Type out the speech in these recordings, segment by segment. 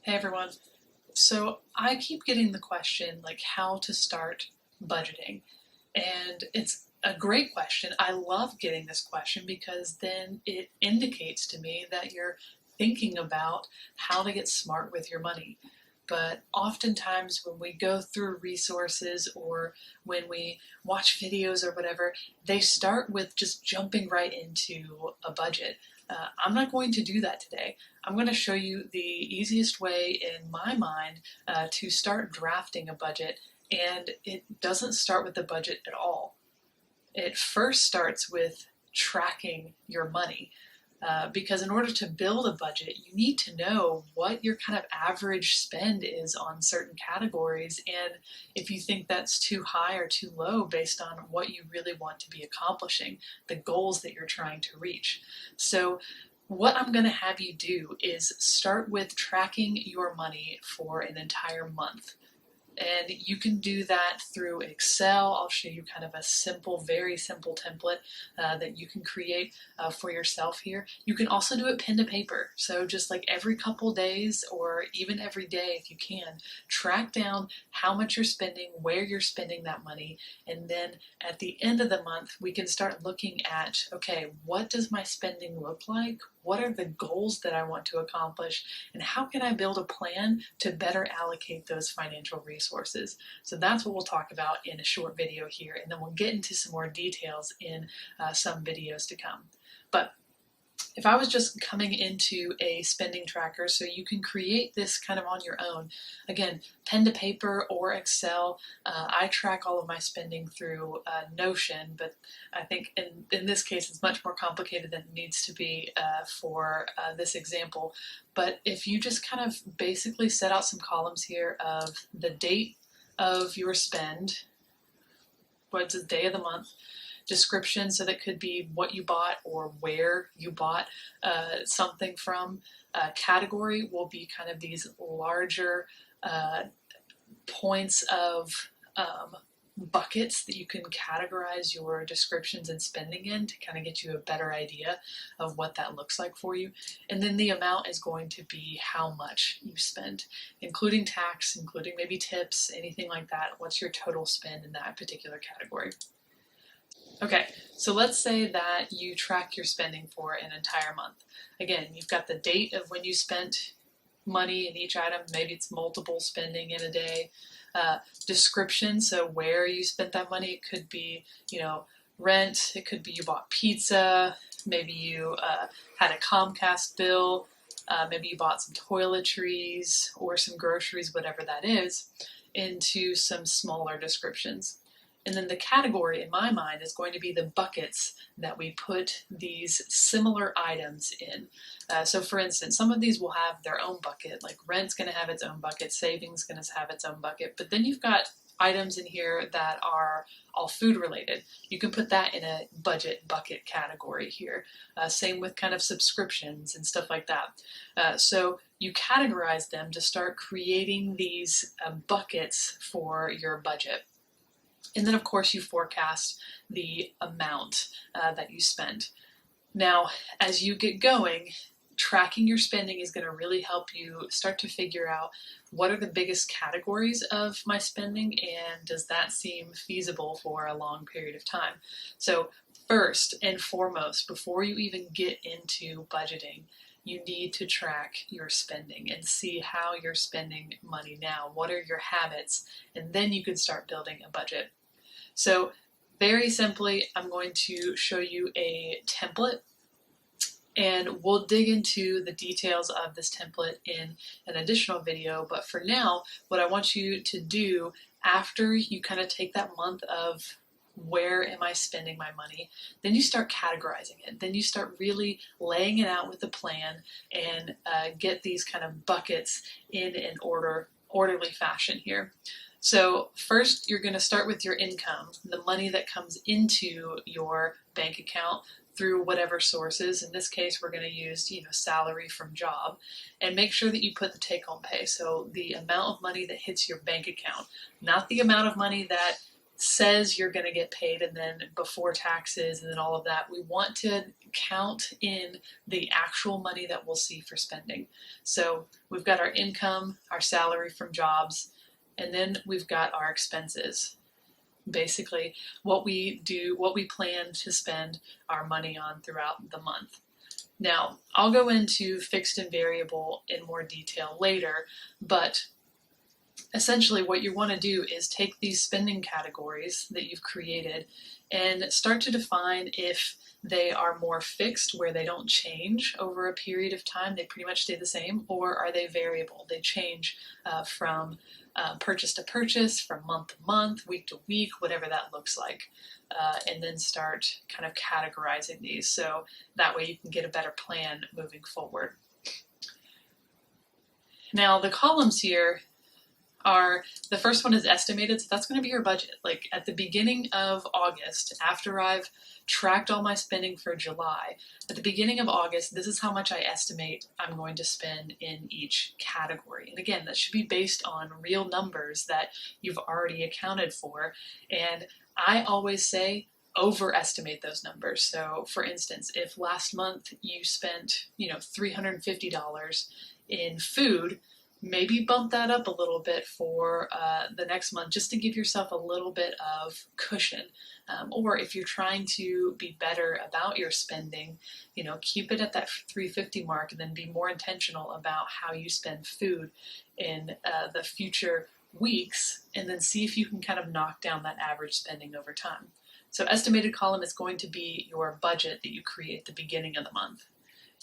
Hey everyone. So I keep getting the question like how to start budgeting. And it's a great question. I love getting this question because then it indicates to me that you're thinking about how to get smart with your money. But oftentimes, when we go through resources or when we watch videos or whatever, they start with just jumping right into a budget. I'm not going to do that today. I'm going to show you the easiest way in my mind to start drafting a budget, and it doesn't start with the budget at all. It first starts with tracking your money. Because in order to build a budget, you need to know what your kind of average spend is on certain categories, and if you think that's too high or too low based on what you really want to be accomplishing, the goals that you're trying to reach. So, what I'm going to have you do is start with tracking your money for an entire month. And you can do that through Excel. I'll show you kind of a simple, very simple template that you can create for yourself here. You can also do it pen to paper. So just like every couple days or even every day if you can, track down how much you're spending, where you're spending that money. And then at the end of the month, we can start looking at, okay, what does my spending look like? What are the goals that I want to accomplish? And how can I build a plan to better allocate those financial resources? So that's what we'll talk about in a short video here, and then we'll get into some more details in some videos to come. But if I was just coming into a spending tracker, so you can create this kind of on your own, again, pen to paper or Excel. I track all of my spending through Notion, but I think in this case it's much more complicated than it needs to be for this example. But if you just kind of basically set out some columns here of the date of your spend, what's the day of the month, description, so that could be what you bought or where you bought something from. Category will be kind of these larger points of buckets that you can categorize your descriptions and spending in to kind of get you a better idea of what that looks like for you. And then the amount is going to be how much you spend, including tax, including maybe tips, anything like that. What's your total spend in that particular category? Okay, so let's say that you track your spending for an entire month. Again, you've got the date of when you spent money in each item. Maybe it's multiple spending in a day. Description, so where you spent that money. It could be, rent. It could be you bought pizza. Maybe you had a Comcast bill. Maybe you bought some toiletries or some groceries, whatever that is, into some smaller descriptions. And then the category in my mind is going to be the buckets that we put these similar items in. So for instance, some of these will have their own bucket, like rent's going to have its own bucket, savings going to have its own bucket, but then you've got items in here that are all food related. You can put that in a budget bucket category here. Same with kind of subscriptions and stuff like that. So you categorize them to start creating these buckets for your budget. And then, of course, you forecast the amount that you spend. Now, as you get going, tracking your spending is going to really help you start to figure out what are the biggest categories of my spending, and does that seem feasible for a long period of time? So, first and foremost, before you even get into budgeting, you need to track your spending and see how you're spending money now. What are your habits? And then you can start building a budget. So very simply, I'm going to show you a template, and we'll dig into the details of this template in an additional video. But for now, what I want you to do after you kind of take that month of where am I spending my money, then you start categorizing it. Then you start really laying it out with a plan and get these kind of buckets in an orderly fashion here. So first, you're going to start with your income, the money that comes into your bank account through whatever sources. In this case, we're going to use, salary from job, and make sure that you put the take-home pay. So the amount of money that hits your bank account, not the amount of money that says you're going to get paid, and then before taxes and then all of that, we want to count in the actual money that we'll see for spending. So we've got our income, our salary from jobs, and then we've got our expenses. Basically, what we plan to spend our money on throughout the month. Now, I'll go into fixed and variable in more detail later, but essentially what you want to do is take these spending categories that you've created and start to define if they are more fixed, where they don't change over a period of time, they pretty much stay the same, or are they variable? They change from purchase to purchase, from month to month, week to week, whatever that looks like. And then start kind of categorizing these so that way you can get a better plan moving forward. Now, the columns here are, the first one is estimated, so that's going to be your budget. Like at the beginning of August, after I've tracked all my spending for July, at the beginning of August, this is how much I estimate I'm going to spend in each category. And again, that should be based on real numbers that you've already accounted for. And I always say overestimate those numbers. So for instance, if last month you spent, $350 in food, maybe bump that up a little bit for the next month, just to give yourself a little bit of cushion. Or if you're trying to be better about your spending, keep it at that $350 mark, and then be more intentional about how you spend food in the future weeks, and then see if you can kind of knock down that average spending over time. So estimated column is going to be your budget that you create at the beginning of the month.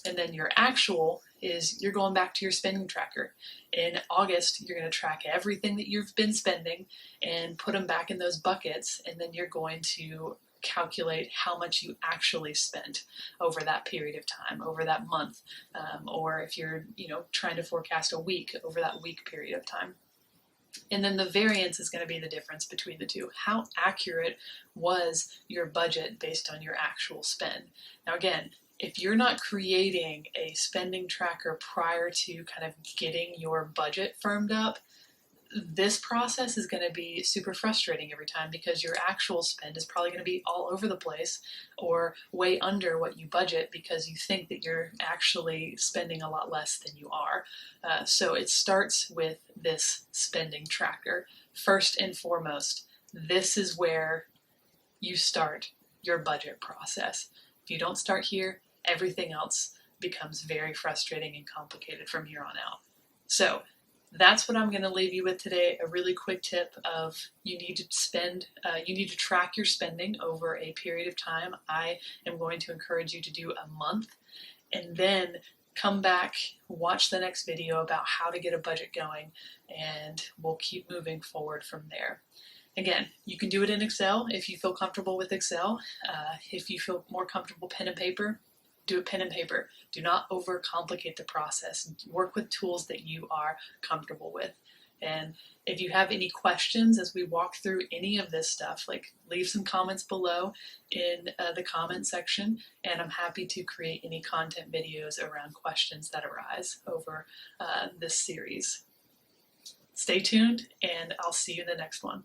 And then your actual is you're going back to your spending tracker. In August, you're going to track everything that you've been spending and put them back in those buckets. And then you're going to calculate how much you actually spent over that period of time, over that month. Or if you're, trying to forecast a week, over that week period of time. And then the variance is going to be the difference between the two. How accurate was your budget based on your actual spend? Now, again, if you're not creating a spending tracker prior to kind of getting your budget firmed up, this process is going to be super frustrating every time, because your actual spend is probably going to be all over the place or way under what you budget, because you think that you're actually spending a lot less than you are. So it starts with this spending tracker. First and foremost, this is where you start your budget process. If you don't start here, everything else becomes very frustrating and complicated from here on out. So that's what I'm going to leave you with today. A really quick tip of you need to track your spending over a period of time. I am going to encourage you to do a month, and then come back, watch the next video about how to get a budget going, and we'll keep moving forward from there. Again, you can do it in Excel if you feel comfortable with Excel. If you feel more comfortable pen and paper, do it pen and paper. Do not overcomplicate the process. Work with tools that you are comfortable with. And if you have any questions as we walk through any of this stuff, leave some comments below in the comment section, and I'm happy to create any content videos around questions that arise over this series. Stay tuned, and I'll see you in the next one.